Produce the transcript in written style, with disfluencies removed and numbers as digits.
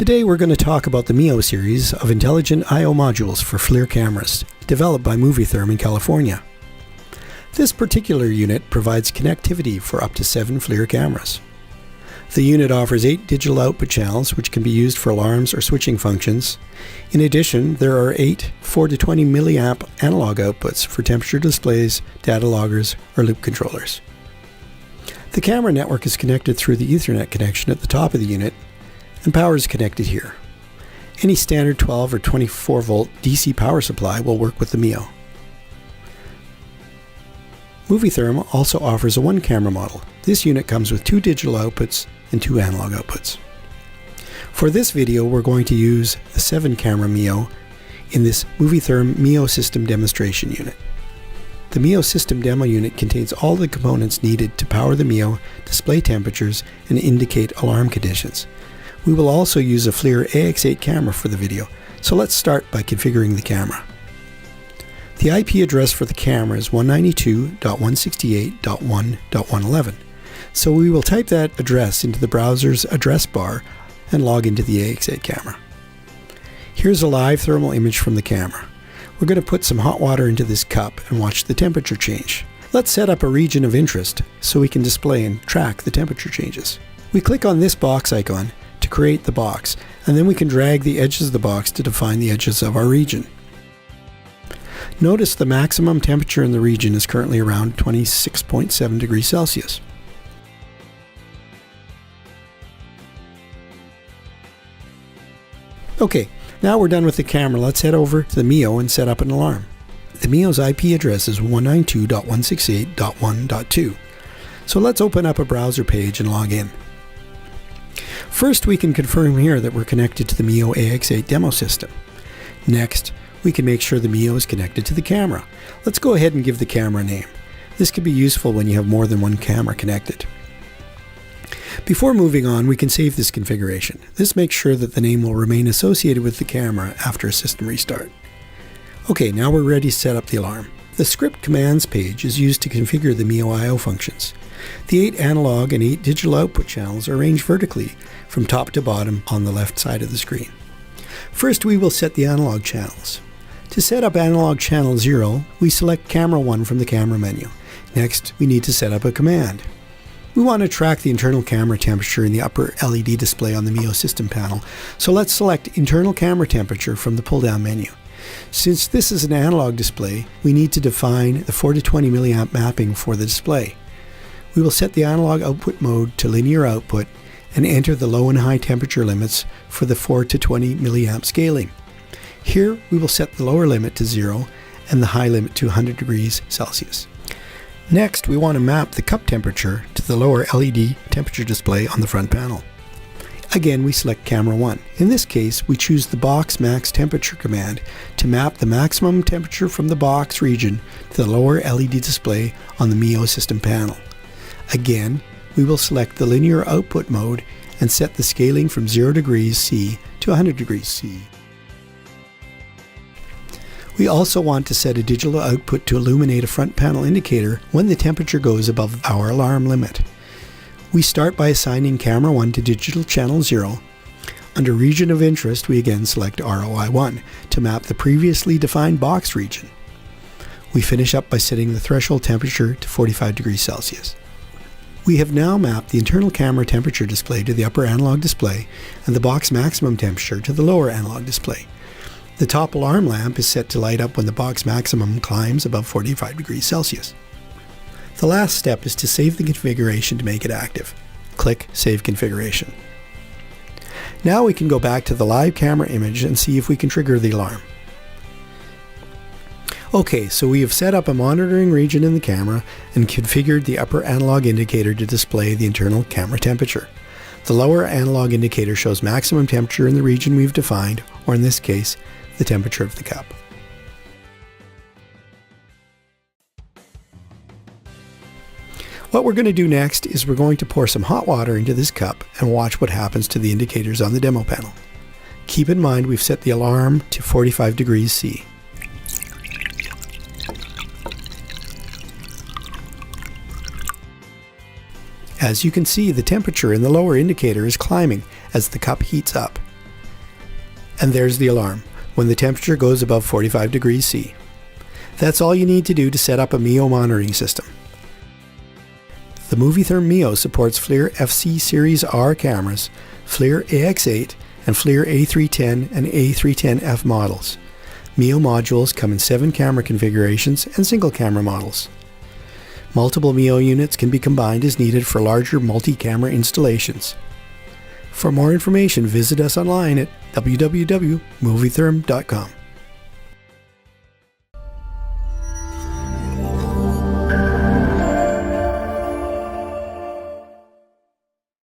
Today we're going to talk about the MIO series of intelligent I/O modules for FLIR cameras, developed by MoviTherm in California. This particular unit provides connectivity for up to 7 FLIR cameras. The unit offers 8 digital output channels which can be used for alarms or switching functions. In addition, there are 8 4 to 20 milliamp analog outputs for temperature displays, data loggers, or loop controllers. The camera network is connected through the Ethernet connection at the top of the unit, and power is connected here. Any standard 12 or 24 volt DC power supply will work with the MIO. MoviTherm also offers a 1-camera model. This unit comes with 2 digital outputs and 2 analog outputs. For this video, we're going to use the 7-camera MIO in this MoviTherm MIO system demonstration unit. The MIO system demo unit contains all the components needed to power the MIO, display temperatures, and indicate alarm conditions. We will also use a FLIR AX8 camera for the video, so let's start by configuring the camera. The IP address for the camera is 192.168.1.111, so we will type that address into the browser's address bar and log into the AX8 camera. Here's a live thermal image from the camera. We're going to put some hot water into this cup and watch the temperature change. Let's set up a region of interest so we can display and track the temperature changes. We click on this box icon to create the box, and then we can drag the edges of the box to define the edges of our region. Notice the maximum temperature in the region is currently around 26.7 degrees Celsius. Okay, now we're done with the camera. Let's head over to the MIO and set up an alarm. The MIO's IP address is 192.168.1.2. So let's open up a browser page and log in. First, we can confirm here that we're connected to the MIO AX8 demo system. Next, we can make sure the MIO is connected to the camera. Let's go ahead and give the camera a name. This can be useful when you have more than one camera connected. Before moving on, we can save this configuration. This makes sure that the name will remain associated with the camera after a system restart. Okay, now we're ready to set up the alarm. The script commands page is used to configure the MIO I/O functions. The 8 analog and 8 digital output channels are arranged vertically from top to bottom on the left side of the screen. First, we will set the analog channels. To set up analog channel 0, we select camera 1 from the camera menu. Next, we need to set up a command. We want to track the internal camera temperature in the upper LED display on the MIO system panel, so let's select internal camera temperature from the pull-down menu. Since this is an analog display, we need to define the 4 to 20 milliamp mapping for the display. We will set the analog output mode to linear output and enter the low and high temperature limits for the 4 to 20 milliamp scaling. Here we will set the lower limit to 0 and the high limit to 100 degrees Celsius. Next, we want to map the cup temperature to the lower LED temperature display on the front panel. Again, we select camera 1. In this case, we choose the box max temperature command to map the maximum temperature from the box region to the lower LED display on the MIO system panel. Again, we will select the linear output mode and set the scaling from 0 degrees C to 100 degrees C. We also want to set a digital output to illuminate a front panel indicator when the temperature goes above our alarm limit. We start by assigning camera 1 to digital channel 0. Under region of interest, we again select ROI1 to map the previously defined box region. We finish up by setting the threshold temperature to 45 degrees Celsius. We have now mapped the internal camera temperature display to the upper analog display and the box maximum temperature to the lower analog display. The top alarm lamp is set to light up when the box maximum climbs above 45 degrees Celsius. The last step is to save the configuration to make it active. Click Save Configuration. Now we can go back to the live camera image and see if we can trigger the alarm. Okay, so we have set up a monitoring region in the camera and configured the upper analog indicator to display the internal camera temperature. The lower analog indicator shows maximum temperature in the region we've defined, or in this case, the temperature of the cup. What we're going to do next is we're going to pour some hot water into this cup and watch what happens to the indicators on the demo panel. Keep in mind we've set the alarm to 45 degrees C. As you can see, the temperature in the lower indicator is climbing as the cup heats up. And there's the alarm, when the temperature goes above 45 degrees C. That's all you need to do to set up a MIO monitoring system. The MoviTherm MIO supports FLIR FC Series R cameras, FLIR AX8, and FLIR A310 and A310F models. MIO modules come in 7 camera configurations and single camera models. Multiple MIO units can be combined as needed for larger multi-camera installations. For more information, visit us online at www.movitherm.com.